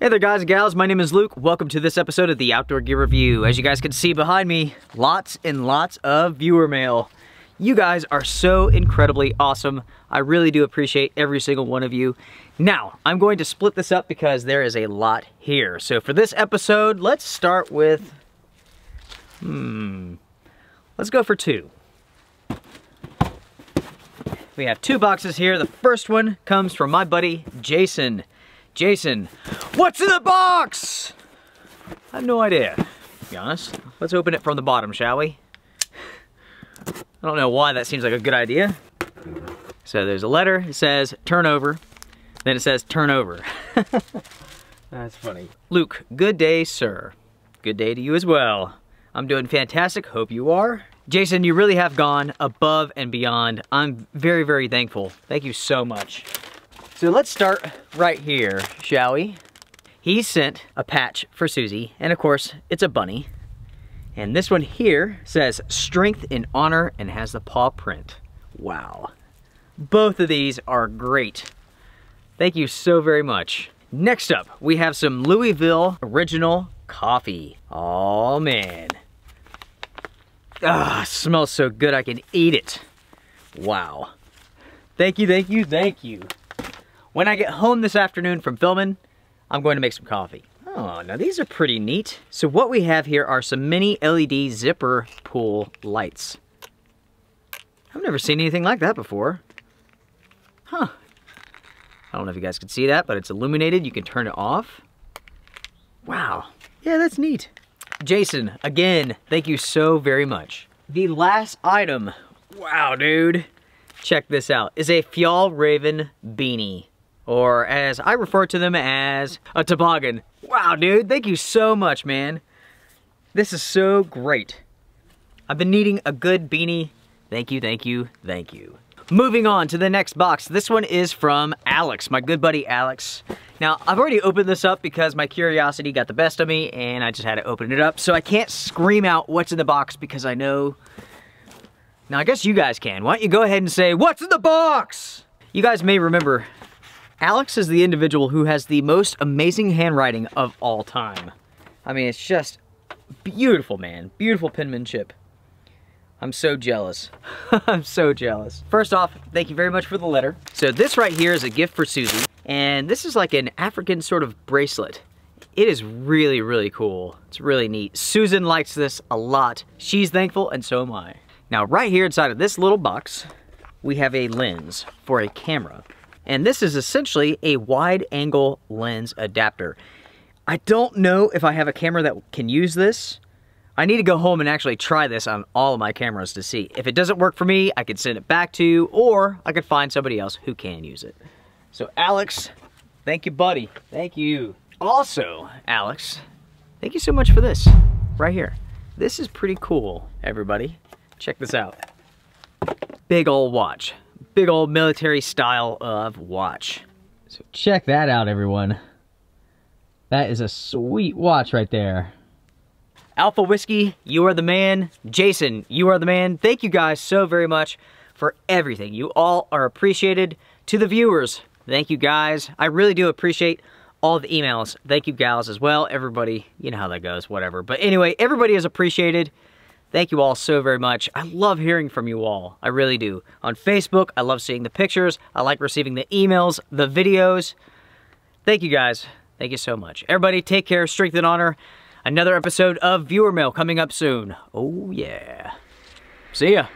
Hey there guys and gals, my name is Luke. Welcome to this episode of the Outdoor Gear Review. As you guys can see behind me, lots and lots of viewer mail. You guys are so incredibly awesome. I really do appreciate every single one of you. Now, I'm going to split this up because there is a lot here. So for this episode, let's start with, let's go for two. We have two boxes here. The first one comes from my buddy, Jason. Jason, what's in the box? I have no idea, to be honest. Let's open it from the bottom, shall we? I don't know why that seems like a good idea. So there's a letter, it says turn over, then it says turn over. That's funny. Luke, good day, sir. Good day to you as well. I'm doing fantastic, hope you are. Jason, you really have gone above and beyond. I'm very, very thankful. Thank you so much. So let's start right here, shall we? He sent a patch for Susie, and of course, it's a bunny. And this one here says strength in honor and has the paw print. Wow. Both of these are great. Thank you so very much. Next up, we have some Louisville Original Coffee. Oh man. Ah, smells so good I can eat it. Wow. Thank you, thank you, thank you. When I get home this afternoon from filming, I'm going to make some coffee. Oh, now these are pretty neat. So what we have here are some mini LED zipper pool lights. I've never seen anything like that before. Huh. I don't know if you guys can see that, but it's illuminated. You can turn it off. Wow. Yeah, that's neat. Jason, again, thank you so very much. The last item, wow, dude. Check this out, is a Fjallraven beanie. Or as I refer to them as a toboggan. Wow, dude, thank you so much, man. This is so great. I've been needing a good beanie. Thank you, thank you, thank you. Moving on to the next box. This one is from Alex, my good buddy Alex. Now, I've already opened this up because my curiosity got the best of me and I just had to open it up. So I can't scream out what's in the box because I know. Now, I guess you guys can. Why don't you go ahead and say, what's in the box? You guys may remember, Alex is the individual who has the most amazing handwriting of all time. I mean, it's just beautiful, man. Beautiful penmanship. I'm so jealous. I'm so jealous. First off, thank you very much for the letter. So this right here is a gift for Susie. And this is like an African sort of bracelet. It is really, really cool. It's really neat. Susan likes this a lot. She's thankful and so am I. Now right here inside of this little box, we have a lens for a camera. And this is essentially a wide angle lens adapter. I don't know if I have a camera that can use this. I need to go home and actually try this on all of my cameras to see. If it doesn't work for me, I could send it back to you, or I could find somebody else who can use it. So Alex, thank you, buddy. Thank you. Also, Alex, thank you so much for this right here. This is pretty cool, everybody. Check this out. Big old watch. Big old military style of watch. So check that out, everyone. That is a sweet watch right there. Alpha Whiskey, you are the man. Jason, you are the man. Thank you guys so very much for everything. You all are appreciated. To the viewers, thank you guys. I really do appreciate all the emails. Thank you gals as well. Everybody, you know how that goes, whatever. But anyway, everybody is appreciated. Thank you all so very much. I love hearing from you all. I really do. On Facebook, I love seeing the pictures. I like receiving the emails, the videos. Thank you guys. Thank you so much. Everybody take care, strength and honor. Another episode of Viewer Mail coming up soon. Oh yeah. See ya.